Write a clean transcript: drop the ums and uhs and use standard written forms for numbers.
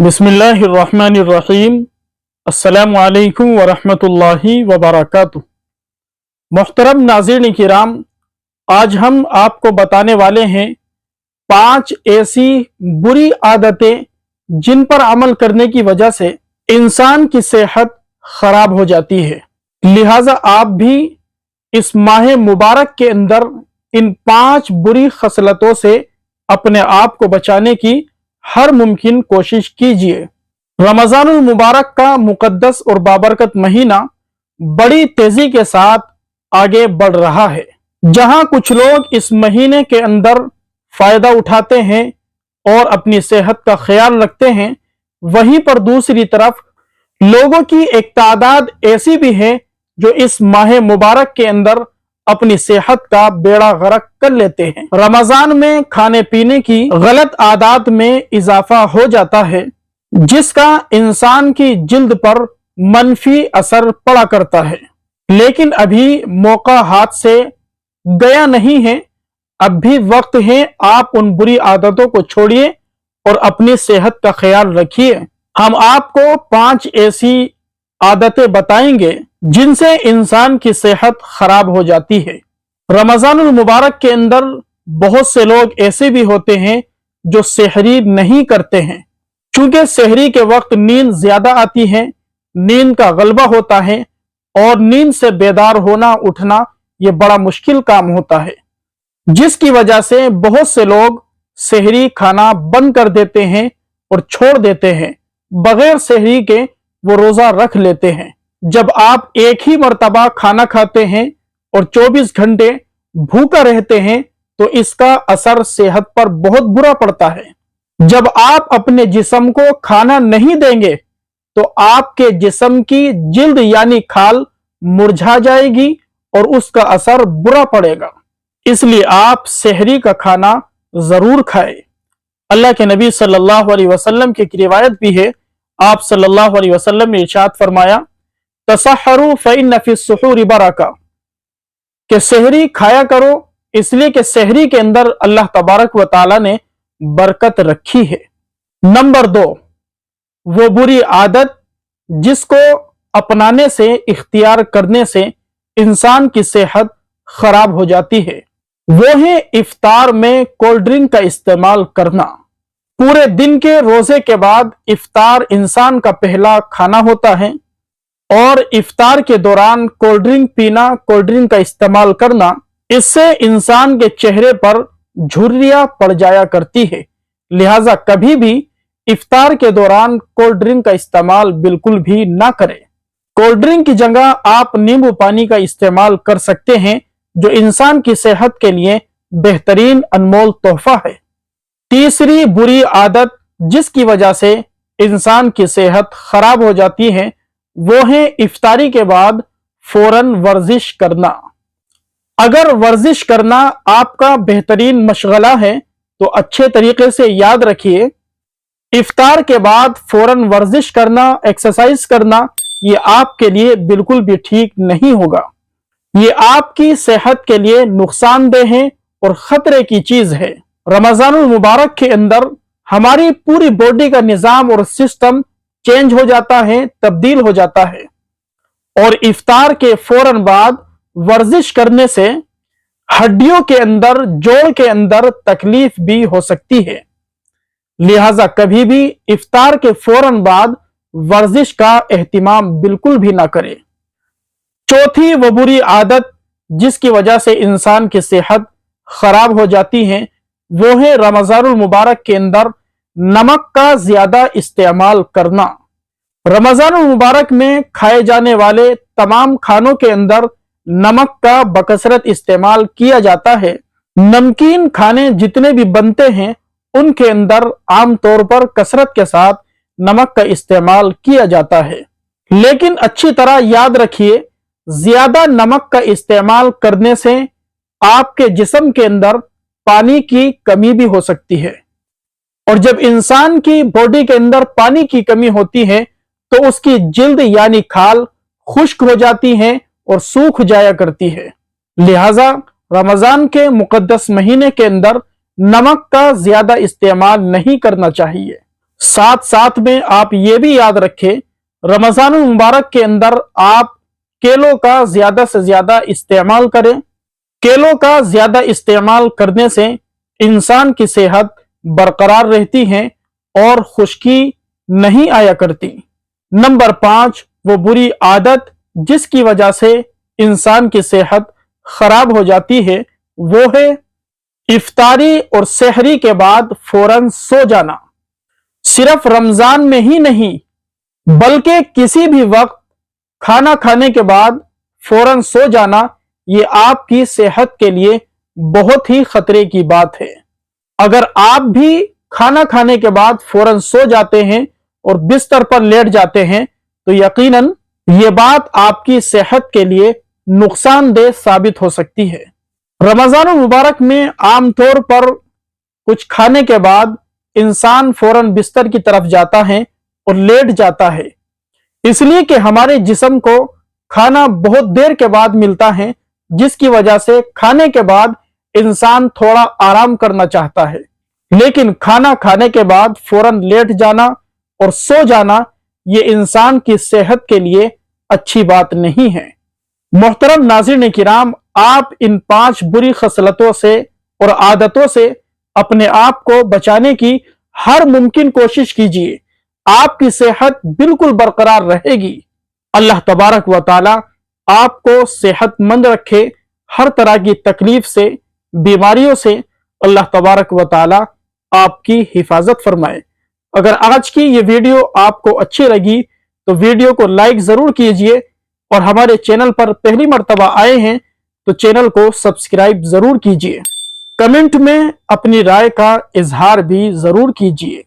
बिस्मिल्लाहिर्रहमानिर्रहीम। अस्सलामु अलैकुम वरहमतुल्लाहि वबरकातुहू। मोहतरम नाज़रीन किराम, आज हम आपको बताने वाले हैं 5 ऐसी बुरी आदतें जिन पर अमल करने की वजह से इंसान की सेहत खराब हो जाती है। लिहाजा आप भी इस माह मुबारक के अंदर इन 5 बुरी खसलतों से अपने आप को बचाने की हर मुमकिन कोशिश कीजिए। रमज़ानुल मुबारक का मुकद्दस और बाबरकत महीना बड़ी तेजी के साथ आगे बढ़ रहा है। जहां कुछ लोग इस महीने के अंदर फायदा उठाते हैं और अपनी सेहत का ख्याल रखते हैं, वहीं पर दूसरी तरफ लोगों की एक तादाद ऐसी भी है जो इस माह मुबारक के अंदर अपनी सेहत का बेड़ा गर्क कर लेते हैं। रमजान में खाने पीने की गलत आदत में इजाफा हो जाता है, जिसका इंसान की जिल्द पर मनफी असर पड़ा करता है। लेकिन अभी मौका हाथ से गया नहीं है। अब भी वक्त है, आप उन बुरी आदतों को छोड़िए और अपनी सेहत का ख्याल रखिए। हम आपको 5 ऐसी आदतें बताएंगे जिनसे इंसान की सेहत खराब हो जाती है। रमजानुल मुबारक के अंदर बहुत से लोग ऐसे भी होते हैं जो सहरी नहीं करते हैं। चूंकि सहरी के वक्त नींद ज्यादा आती है, नींद का गलबा होता है और नींद से बेदार होना उठना ये बड़ा मुश्किल काम होता है, जिसकी वजह से बहुत से लोग सहरी खाना बंद कर देते हैं और छोड़ देते हैं। बगैर सहरी के वो रोजा रख लेते हैं। जब आप एक ही मर्तबा खाना खाते हैं और 24 घंटे भूखा रहते हैं तो इसका असर सेहत पर बहुत बुरा पड़ता है। जब आप अपने जिस्म को खाना नहीं देंगे तो आपके जिस्म की जिल्द यानी खाल मुरझा जाएगी और उसका असर बुरा पड़ेगा। इसलिए आप सहरी का खाना जरूर खाएं। अल्लाह के नबी सल्लल्लाहु अलैहि वसल्लम की रिवायत भी है। आप सल्लल्लाहु अलैहि वसल्लम ने इरशाद फरमाया, तसहरु फइन्न फिस्सुहूरि बरका, कि सहरी खाया करो इसलिए कि सहरी के अंदर अल्लाह तबारक व तआला ने बरकत रखी है। नंबर 2, वो बुरी आदत जिसको अपनाने से, इख्तियार करने से इंसान की सेहत खराब हो जाती है, वो है इफ्तार में कोल्ड ड्रिंक का इस्तेमाल करना। पूरे दिन के रोजे के बाद इफ्तार इंसान का पहला खाना होता है और इफ्तार के दौरान कोल्ड ड्रिंक पीना, कोल्ड ड्रिंक का इस्तेमाल करना, इससे इंसान के चेहरे पर झुर्रियां पड़ जाया करती है। लिहाजा कभी भी इफ्तार के दौरान कोल्ड ड्रिंक का इस्तेमाल बिल्कुल भी ना करें। कोल्ड ड्रिंक की जगह आप नींबू पानी का इस्तेमाल कर सकते हैं, जो इंसान की सेहत के लिए बेहतरीन अनमोल तोहफा है। तीसरी बुरी आदत जिसकी वजह से इंसान की सेहत खराब हो जाती है, वो है इफ्तारी के बाद फौरन वर्जिश करना। अगर वर्जिश करना आपका बेहतरीन मशगला है तो अच्छे तरीके से याद रखिए, इफ्तार के बाद फौरन वर्जिश करना, एक्सरसाइज करना, ये आपके लिए बिल्कुल भी ठीक नहीं होगा। ये आपकी सेहत के लिए नुकसानदेह है और खतरे की चीज है। रमजानुल मुबारक के अंदर हमारी पूरी बॉडी का निजाम और सिस्टम चेंज हो जाता है, तब्दील हो जाता है, और इफ्तार के फौरन बाद वर्जिश करने से हड्डियों के अंदर, जोड़ के अंदर तकलीफ भी हो सकती है। लिहाजा कभी भी इफ्तार के फौरन बाद वर्जिश का एहतिमाम बिल्कुल भी ना करें। चौथी वो बुरी आदत जिसकी वजह से इंसान की सेहत खराब हो जाती है, वो है रमजानुल मुबारक के अंदर नमक का ज्यादा इस्तेमाल करना। रमजानुल मुबारक में खाए जाने वाले तमाम खानों के अंदर नमक का बकसरत इस्तेमाल किया जाता है। नमकीन खाने जितने भी बनते हैं उनके अंदर आमतौर पर कसरत के साथ नमक का इस्तेमाल किया जाता है। लेकिन अच्छी तरह याद रखिए, ज्यादा नमक का इस्तेमाल करने से आपके जिस्म के अंदर पानी की कमी भी हो सकती है, और जब इंसान की बॉडी के अंदर पानी की कमी होती है तो उसकी जिल्द यानी खाल खुश्क हो जाती है और सूख जाया करती है। लिहाजा रमजान के मुकद्दस महीने के अंदर नमक का ज्यादा इस्तेमाल नहीं करना चाहिए। साथ साथ में आप ये भी याद रखें, रमजान मुबारक के अंदर आप केलों का ज्यादा से ज्यादा इस्तेमाल करें। केलों का ज्यादा इस्तेमाल करने से इंसान की सेहत बरकरार रहती है और खुश्की नहीं आया करती। नंबर 5, वो बुरी आदत जिसकी वजह से इंसान की सेहत खराब हो जाती है, वो है इफ्तारी और सहरी के बाद फौरन सो जाना। सिर्फ रमजान में ही नहीं बल्कि किसी भी वक्त खाना खाने के बाद फौरन सो जाना, ये आपकी सेहत के लिए बहुत ही खतरे की बात है। अगर आप भी खाना खाने के बाद फौरन सो जाते हैं और बिस्तर पर लेट जाते हैं तो यकीनन ये बात आपकी सेहत के लिए नुकसानदेह साबित हो सकती है। रमजान मुबारक में आमतौर पर कुछ खाने के बाद इंसान फौरन बिस्तर की तरफ जाता है और लेट जाता है, इसलिए कि हमारे जिस्म को खाना बहुत देर के बाद मिलता है, जिसकी वजह से खाने के बाद इंसान थोड़ा आराम करना चाहता है। लेकिन खाना खाने के बाद फौरन लेट जाना और सो जाना ये इंसान की सेहत के लिए अच्छी बात नहीं है। मोहतरम नाज़रीन किराम, आप इन 5 बुरी खसलतों से और आदतों से अपने आप को बचाने की हर मुमकिन कोशिश कीजिए, आपकी सेहत बिल्कुल बरकरार रहेगी। अल्लाह तबारक व तआला आपको सेहतमंद रखे, हर तरह की तकलीफ से, बीमारियों से अल्लाह तबारक व तआला आपकी हिफाजत फरमाए। अगर आज की ये वीडियो आपको अच्छी लगी तो वीडियो को लाइक जरूर कीजिए और हमारे चैनल पर पहली मर्तबा आए हैं तो चैनल को सब्सक्राइब जरूर कीजिए। कमेंट में अपनी राय का इजहार भी जरूर कीजिए।